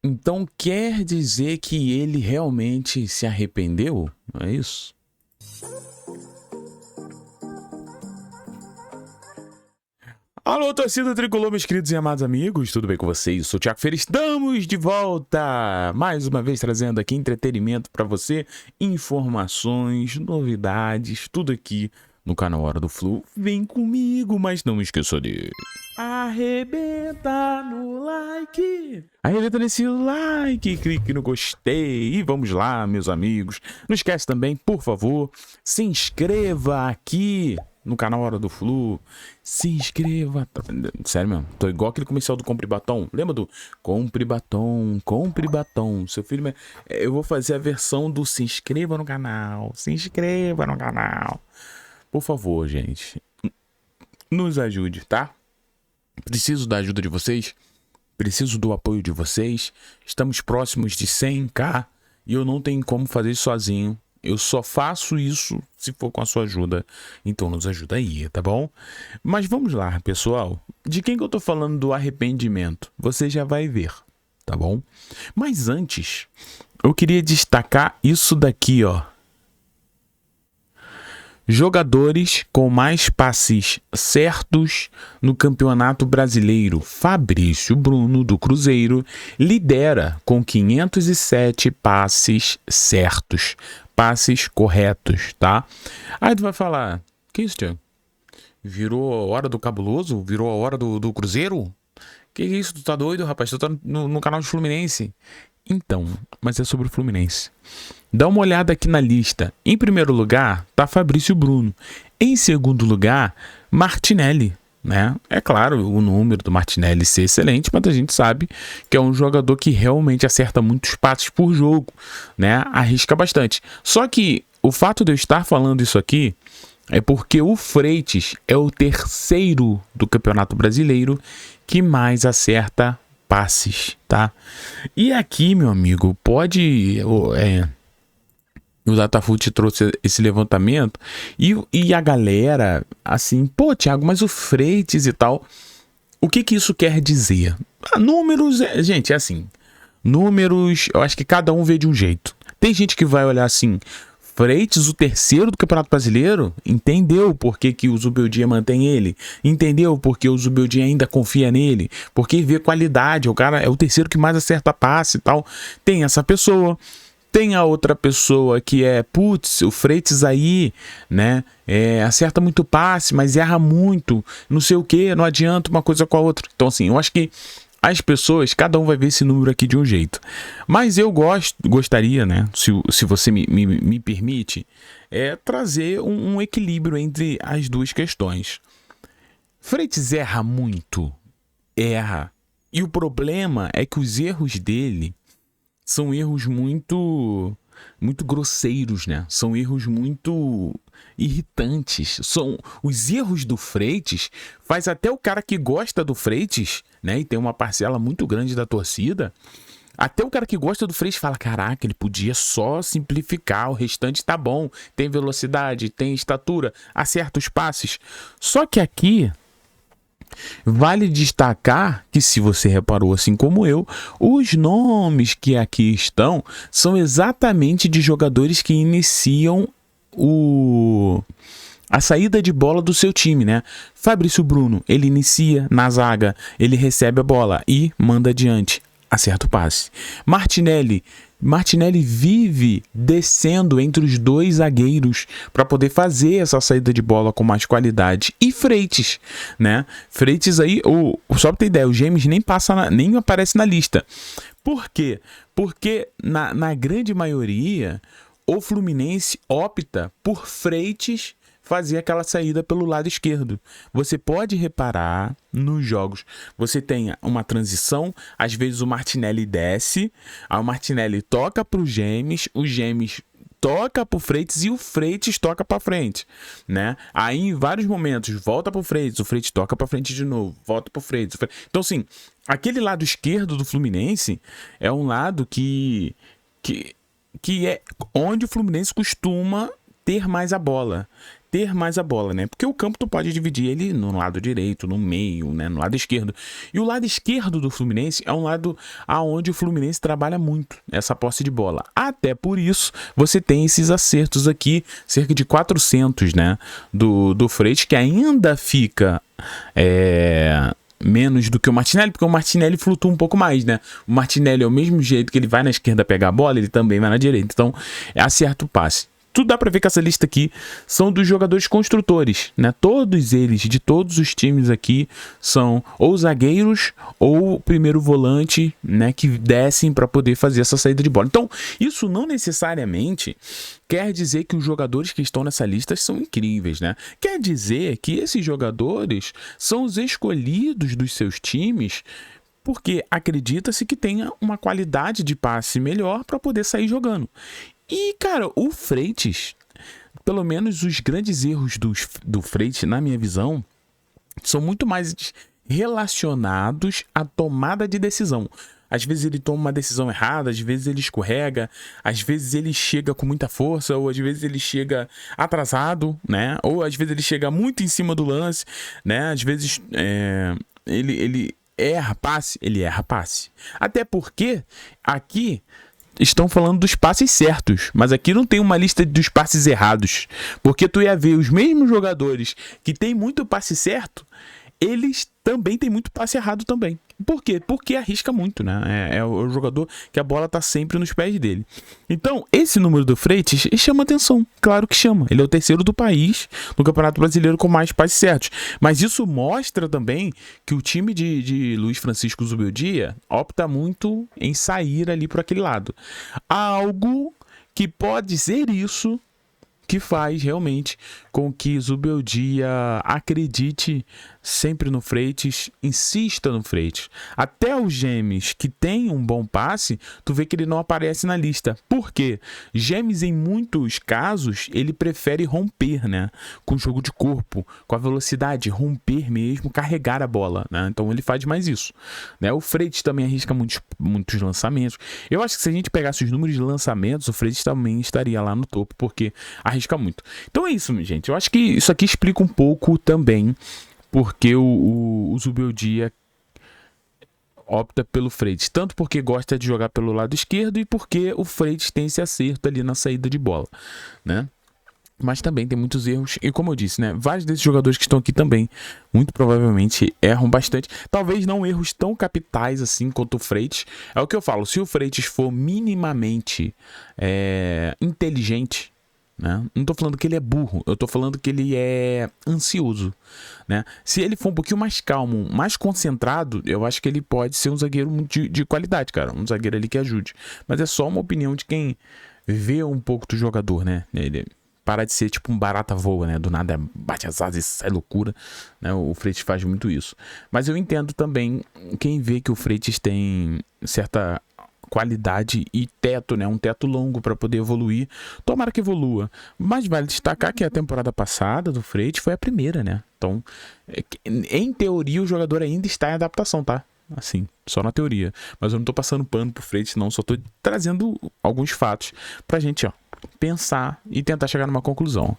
Então quer dizer que ele realmente se arrependeu? Não é isso? Alô, torcida tricolor, meus queridos e amados amigos, tudo bem com vocês? Eu sou o Thiago Feira, estamos de volta! Mais uma vez trazendo aqui entretenimento para você, informações, novidades, tudo aqui no canal Hora do Flu. Vem comigo, mas não esqueça de arrebenta no like! Arrebenta nesse like, clique no gostei e vamos lá, meus amigos. Não esquece também, por favor, se inscreva aqui no canal Hora do Flu, se inscreva. Sério mesmo, tô igual aquele comercial do Compre Batom. Lembra do Compre Batom, Compre Batom? Seu filho, eu vou fazer a versão do se inscreva no canal, se inscreva no canal. Por favor, gente, nos ajude, tá? Preciso da ajuda de vocês, preciso do apoio de vocês. Estamos próximos de 100k e eu não tenho como fazer isso sozinho. Eu só faço isso se for com a sua ajuda. Então nos ajuda aí, tá bom? Mas vamos lá, pessoal. De quem que eu tô falando do arrependimento? Você já vai ver, tá bom? Mas antes, eu queria destacar isso daqui, ó. Jogadores com mais passes certos no Campeonato Brasileiro. Fabrício Bruno, do Cruzeiro, lidera com 507 passes certos. Passes corretos, tá? Aí tu vai falar, que isso, Thiago? Virou a hora do cabuloso? Virou a hora do Cruzeiro? Que isso? Tu tá doido, rapaz? Tu tá no canal de Fluminense. Então, mas é sobre o Fluminense. Dá uma olhada aqui na lista. Em primeiro lugar, tá Fabrício Bruno. Em segundo lugar, Martinelli, né? É claro, o número do Martinelli ser excelente, mas a gente sabe que é um jogador que realmente acerta muitos passes por jogo, né? Arrisca bastante. Só que o fato de eu estar falando isso aqui é porque o Freitas é o terceiro do Campeonato Brasileiro que mais acerta passes, tá? E aqui, meu amigo, pode... o Datafute trouxe esse levantamento e a galera, assim, pô, Thiago, mas o Freitas e tal, o que que isso quer dizer? Números, gente, é assim, números, eu acho que cada um vê de um jeito. Tem gente que vai olhar assim, Freitas, o terceiro do Campeonato Brasileiro, entendeu por que que o Zubeldia mantém ele, entendeu por que o Zubeldia ainda confia nele, porque vê qualidade, o cara é o terceiro que mais acerta passe e tal. Tem essa pessoa. Tem a outra pessoa que é, putz, o Freitas aí, né, acerta muito passe, mas erra muito, não sei o que, não adianta uma coisa com a outra. Então, assim, eu acho que as pessoas, cada um vai ver esse número aqui de um jeito. Mas eu gostaria, né, se você me permite, trazer um equilíbrio entre as duas questões. Freitas erra muito? Erra. E o problema é que os erros dele são erros muito grosseiros, né? São erros muito irritantes. São os erros do Freitas, faz até o cara que gosta do Freitas, né? E tem uma parcela muito grande da torcida. Até o cara que gosta do Freitas fala, caraca, ele podia só simplificar, o restante tá bom. Tem velocidade, tem estatura, acerta os passes. Só que aqui vale destacar que, se você reparou assim como eu, os nomes que aqui estão são exatamente de jogadores que iniciam a saída de bola do seu time, né? Fabrício Bruno, ele inicia na zaga, ele recebe a bola e manda adiante, acerta o passe. Martinelli vive descendo entre os dois zagueiros para poder fazer essa saída de bola com mais qualidade. E Freitas, né? Freitas aí, só para ter ideia, o James nem aparece na lista. Por quê? Porque na grande maioria, o Fluminense opta por Freitas fazer aquela saída pelo lado esquerdo. Você pode reparar nos jogos, você tem uma transição, às vezes o Martinelli desce, aí o Martinelli toca para o James toca para o Freitas e o Freitas toca para frente, né? Aí em vários momentos volta para o Freitas toca para frente de novo, volta para o Freitas. Então, assim, aquele lado esquerdo do Fluminense é um lado que é onde o Fluminense costuma ter mais a bola, ter mais a bola, né? Porque o campo tu pode dividir ele no lado direito, no meio, né? No lado esquerdo. E o lado esquerdo do Fluminense é um lado aonde o Fluminense trabalha muito essa posse de bola. Até por isso, você tem esses acertos aqui, cerca de 400, né? Do Freitas, que ainda fica... menos do que o Martinelli, porque o Martinelli flutua um pouco mais, né? O Martinelli é o mesmo jeito que ele vai na esquerda pegar a bola, ele também vai na direita. Então, acerta o passe. Tudo dá pra ver que essa lista aqui são dos jogadores construtores, né? Todos eles, de todos os times aqui, são ou zagueiros ou primeiro volante, né? Que descem para poder fazer essa saída de bola. Então, isso não necessariamente quer dizer que os jogadores que estão nessa lista são incríveis, né? Quer dizer que esses jogadores são os escolhidos dos seus times porque acredita-se que tenha uma qualidade de passe melhor para poder sair jogando. E, cara, o Freitas, pelo menos os grandes erros do Freitas, na minha visão, são muito mais relacionados à tomada de decisão. Às vezes ele toma uma decisão errada, às vezes ele escorrega, às vezes ele chega com muita força, ou às vezes ele chega atrasado, né? Ou às vezes ele chega muito em cima do lance, né? Às vezes ele erra passe. Até porque aqui estão falando dos passes certos, mas aqui não tem uma lista dos passes errados, porque tu ia ver os mesmos jogadores que tem muito passe certo, eles também têm muito passe errado também. Por quê? Porque arrisca muito, né? É o jogador que a bola tá sempre nos pés dele. Então, esse número do Freitas chama atenção. Claro que chama. Ele é o terceiro do país no Campeonato Brasileiro com mais passes certos. Mas isso mostra também que o time de Luiz Francisco Zubeldia opta muito em sair ali por aquele lado. Algo que pode ser isso que faz realmente com que Zubeldia acredite sempre no Freitas, insista no Freitas. Até o Gemes, que tem um bom passe, tu vê que ele não aparece na lista. Por quê? Gemes, em muitos casos, ele prefere romper, né? Com o jogo de corpo, com a velocidade, romper mesmo, carregar a bola, né? Então ele faz mais isso, né? O Freitas também arrisca muitos lançamentos. Eu acho que se a gente pegasse os números de lançamentos, o Freitas também estaria lá no topo, porque arrisca muito. Então é isso, gente. Eu acho que isso aqui explica um pouco também porque o Zubeldia opta pelo Freitas, tanto porque gosta de jogar pelo lado esquerdo e porque o Freitas tem esse acerto ali na saída de bola, né? Mas também tem muitos erros, e como eu disse, né, vários desses jogadores que estão aqui também, muito provavelmente erram bastante, talvez não erros tão capitais assim quanto o Freitas. É o que eu falo, se o Freitas for minimamente inteligente, né? Não tô falando que ele é burro, eu tô falando que ele é ansioso, né? Se ele for um pouquinho mais calmo, mais concentrado, eu acho que ele pode ser um zagueiro de qualidade, cara. Um zagueiro ali que ajude. Mas é só uma opinião de quem vê um pouco do jogador, né? Ele para de ser tipo um barata voa, né? Do nada bate as asas e sai loucura, né? O Freitas faz muito isso. Mas eu entendo também quem vê que o Freitas tem certa qualidade e teto, né? Um teto longo para poder evoluir. Tomara que evolua. Mas vale destacar que a temporada passada do Freitas foi a primeira, né? Então, em teoria, o jogador ainda está em adaptação, tá? Assim, só na teoria. Mas eu não tô passando pano pro Freitas, não. Só tô trazendo alguns fatos pra gente, ó, pensar e tentar chegar numa conclusão.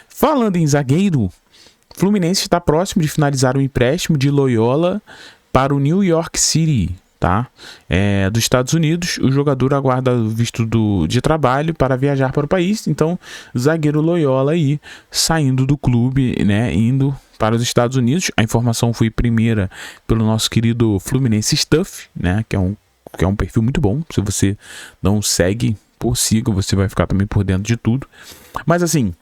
Falando em zagueiro, Fluminense está próximo de finalizar o empréstimo de Loyola para o New York City, tá? Dos Estados Unidos. O jogador aguarda o visto de trabalho para viajar para o país. Então, zagueiro Loyola aí saindo do clube, né? Indo para os Estados Unidos. A informação foi primeira pelo nosso querido Fluminense Stuff, né? Que é um perfil muito bom. Se você não segue, siga, você vai ficar também por dentro de tudo. Mas assim,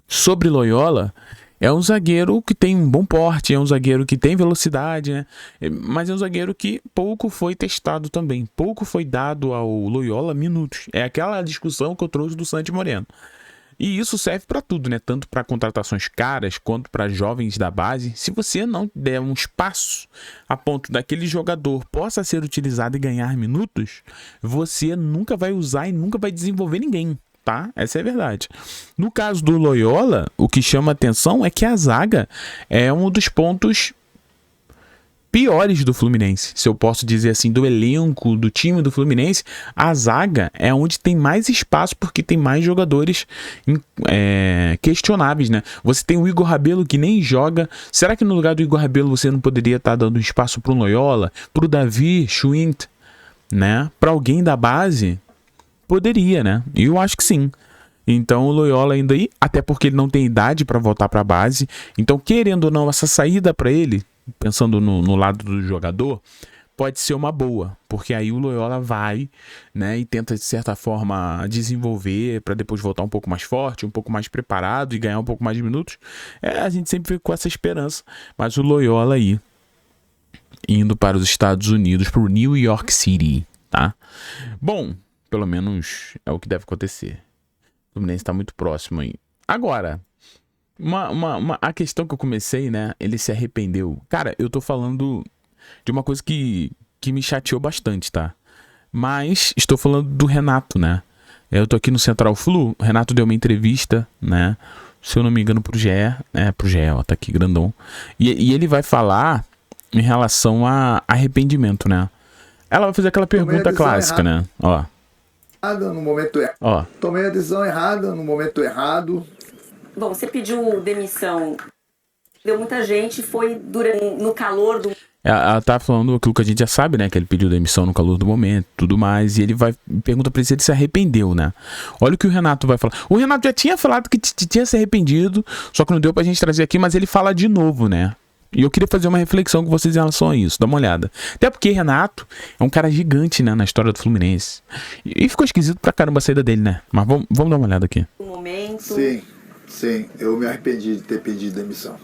sobre Loyola, é um zagueiro que tem um bom porte, é um zagueiro que tem velocidade, né? Mas é um zagueiro que pouco foi testado também. Pouco foi dado ao Loyola minutos. É aquela discussão que eu trouxe do Santi Moreno. E isso serve para tudo, né? Tanto para contratações caras quanto para jovens da base. Se você não der um espaço a ponto daquele jogador possa ser utilizado e ganhar minutos, você nunca vai usar e nunca vai desenvolver ninguém, tá? Essa é a verdade. No caso do Loyola, o que chama atenção é que a zaga é um dos pontos piores do Fluminense. Se eu posso dizer assim, do elenco, do time do Fluminense, a zaga é onde tem mais espaço porque tem mais jogadores questionáveis, né? Você tem o Igor Rabelo que nem joga. Será que no lugar do Igor Rabelo você não poderia estar dando espaço pro Loyola, pro Davi Schwindt, né? Para alguém da base? Poderia, né? E eu acho que sim. Então o Loyola ainda aí, até porque ele não tem idade para voltar para a base. Então, querendo ou não, essa saída para ele, pensando no lado do jogador, pode ser uma boa, porque aí o Loyola vai, né, e tenta de certa forma desenvolver para depois voltar um pouco mais forte, um pouco mais preparado e ganhar um pouco mais de minutos. A gente sempre fica com essa esperança, mas o Loyola aí indo para os Estados Unidos, para o New York City, tá? Bom, pelo menos é o que deve acontecer. O Fluminense está muito próximo aí. Agora, a questão que eu comecei, né? Ele se arrependeu. Cara, eu tô falando de uma coisa que me chateou bastante, tá? Mas estou falando do Renato, né? Eu tô aqui no Central Flu, o Renato deu uma entrevista, né? Se eu não me engano, pro GE. Pro GE, ó, tá aqui grandão. E ele vai falar em relação a arrependimento, né? Ela vai fazer aquela pergunta clássica, né? Ó. No momento errado. Tomei a decisão errada no momento errado. Bom, você pediu demissão. Deu muita gente, foi no calor do... Ela tá falando aquilo que a gente já sabe, né? Que ele pediu demissão no calor do momento, tudo mais. E ele pergunta pra ele se ele se arrependeu, né? Olha o que o Renato vai falar. O Renato já tinha falado que tinha se arrependido, só que não deu pra gente trazer aqui, mas ele fala de novo, né? E eu queria fazer uma reflexão com vocês em relação a isso. Dá uma olhada. Até porque Renato é um cara gigante, né? Na história do Fluminense. E ficou esquisito pra caramba a saída dele, né? Mas vamos dar uma olhada aqui. Sim. Eu me arrependi de ter pedido demissão.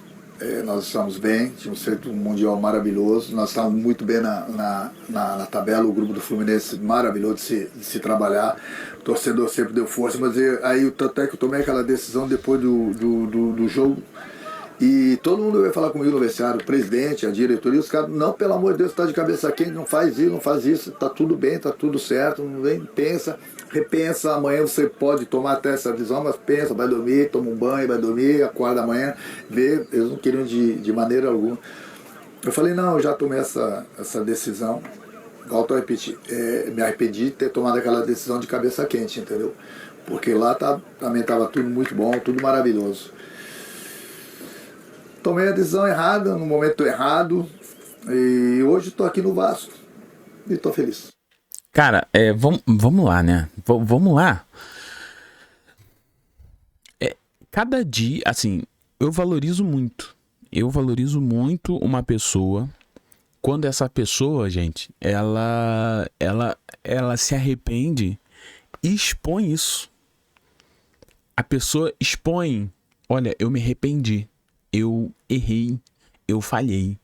Nós estamos bem, tínhamos feito um Mundial maravilhoso. Nós estávamos muito bem na tabela. O grupo do Fluminense maravilhoso de se trabalhar. O torcedor sempre deu força. Mas aí tanto é que eu tomei aquela decisão depois do jogo. E todo mundo veio falar comigo no vestiário, o presidente, a diretoria, os caras, não, pelo amor de Deus, tá de cabeça quente, não faz isso, tá tudo bem, tá tudo certo, não vem, pensa, repensa, amanhã você pode tomar até essa visão, mas pensa, vai dormir, toma um banho, vai dormir, acorda amanhã, vê, eles não queriam de maneira alguma. Eu falei, não, eu já tomei essa decisão, volto a repetir, me arrependi de ter tomado aquela decisão de cabeça quente, entendeu? Porque lá também tava tudo muito bom, tudo maravilhoso. Tomei a decisão errada, no momento errado, e hoje estou aqui no Vasco e estou feliz. Cara, vamos lá, né? Vamos lá. Cada dia, assim, eu valorizo muito uma pessoa quando essa pessoa, gente, ela se arrepende e expõe isso. A pessoa expõe, olha, eu me arrependi. Eu errei, eu falhei.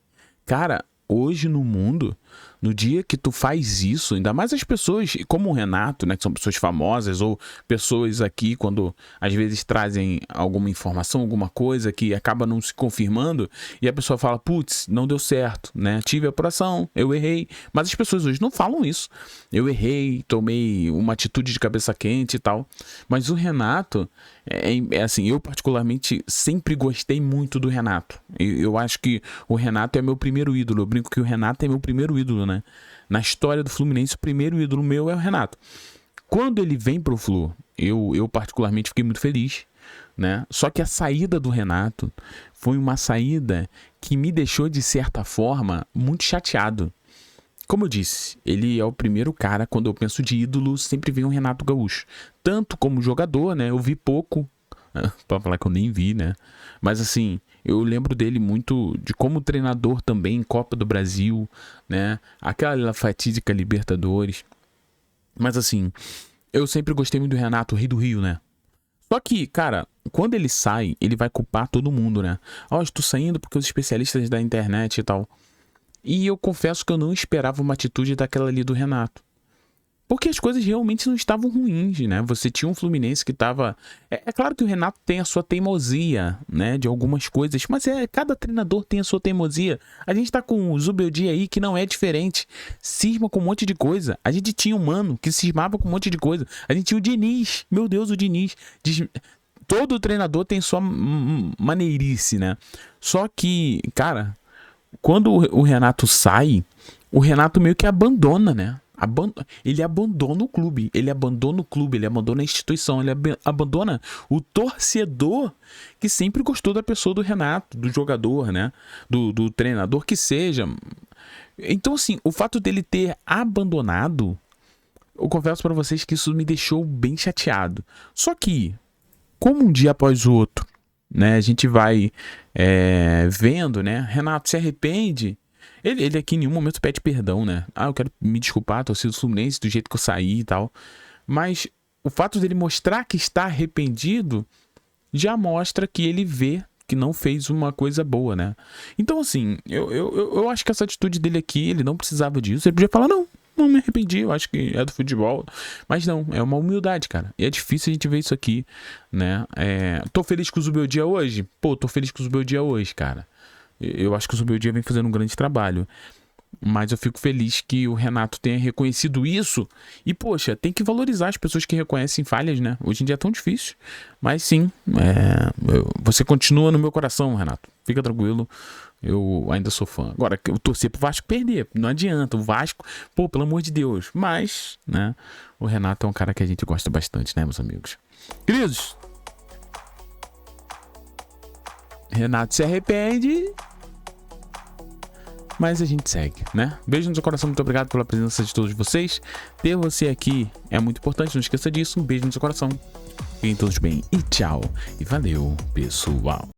Cara, hoje no mundo, no dia que tu faz isso, ainda mais as pessoas como o Renato, né, que são pessoas famosas, ou pessoas aqui quando às vezes trazem alguma informação, alguma coisa que acaba não se confirmando, e a pessoa fala, putz, não deu certo, né, tive apuração, eu errei. Mas as pessoas hoje não falam isso. Eu errei, tomei uma atitude de cabeça quente e tal. Mas o Renato, assim, eu particularmente sempre gostei muito do Renato. Eu acho que o Renato é meu primeiro ídolo. Eu brinco que o Renato é meu primeiro ídolo, né? Na história do Fluminense, o primeiro ídolo meu é o Renato. Quando ele vem pro Flu, eu particularmente fiquei muito feliz, né? Só que a saída do Renato foi uma saída que me deixou, de certa forma, muito chateado. Como eu disse, ele é o primeiro cara, quando eu penso de ídolo, sempre vem o Renato Gaúcho. Tanto como jogador, né? Eu vi pouco, pra falar que eu nem vi, né? Mas assim, eu lembro dele muito de como treinador também em Copa do Brasil, né? Aquela fatídica Libertadores. Mas assim, eu sempre gostei muito do Renato, o Rei do Rio, né? Só que, cara, quando ele sai, ele vai culpar todo mundo, né? Estou saindo porque os especialistas da internet e tal. E eu confesso que eu não esperava uma atitude daquela ali do Renato. Porque as coisas realmente não estavam ruins, né? Você tinha um Fluminense que estava... É claro que o Renato tem a sua teimosia, né? De algumas coisas. Mas cada treinador tem a sua teimosia. A gente tá com o Zubeldia aí que não é diferente. Cisma com um monte de coisa. A gente tinha um Mano que cismava com um monte de coisa. A gente tinha o Diniz. Meu Deus, o Diniz. Todo treinador tem sua maneirice, né? Só que, cara... quando o Renato sai, o Renato meio que abandona, né? Ele abandona o clube, ele abandona a instituição, ele abandona o torcedor que sempre gostou da pessoa do Renato, do jogador, né? Do treinador que seja. Então, assim, o fato dele ter abandonado, eu confesso pra vocês que isso me deixou bem chateado. Só que, como um dia após o outro, né, a gente vai vendo, né? Renato se arrepende. Ele aqui em nenhum momento pede perdão, né? Eu quero me desculpar, torcida do Fluminense, do jeito que eu saí e tal. Mas o fato dele mostrar que está arrependido já mostra que ele vê que não fez uma coisa boa, né? Então, assim, eu acho que essa atitude dele aqui, ele não precisava disso. Ele podia falar, não me arrependi, eu acho que é do futebol. Mas não, é uma humildade, cara. E é difícil a gente ver isso aqui, né? Tô feliz com o Zubeldia hoje? Pô, tô feliz com o Zubeldia hoje, cara. Eu acho que o Zubeldia vem fazendo um grande trabalho. Mas eu fico feliz que o Renato tenha reconhecido isso. E, poxa, tem que valorizar as pessoas que reconhecem falhas, né? Hoje em dia é tão difícil. Mas sim, você continua no meu coração, Renato. Fica tranquilo. Eu ainda sou fã. Agora, eu torci pro Vasco perder. Não adianta. O Vasco, pô, pelo amor de Deus. Mas, né? O Renato é um cara que a gente gosta bastante, né, meus amigos? Queridos, Renato se arrepende, mas a gente segue, né? Beijo no seu coração, muito obrigado pela presença de todos vocês. Ter você aqui é muito importante, não esqueça disso. Um beijo no seu coração. Fiquem todos bem e tchau. E valeu, pessoal.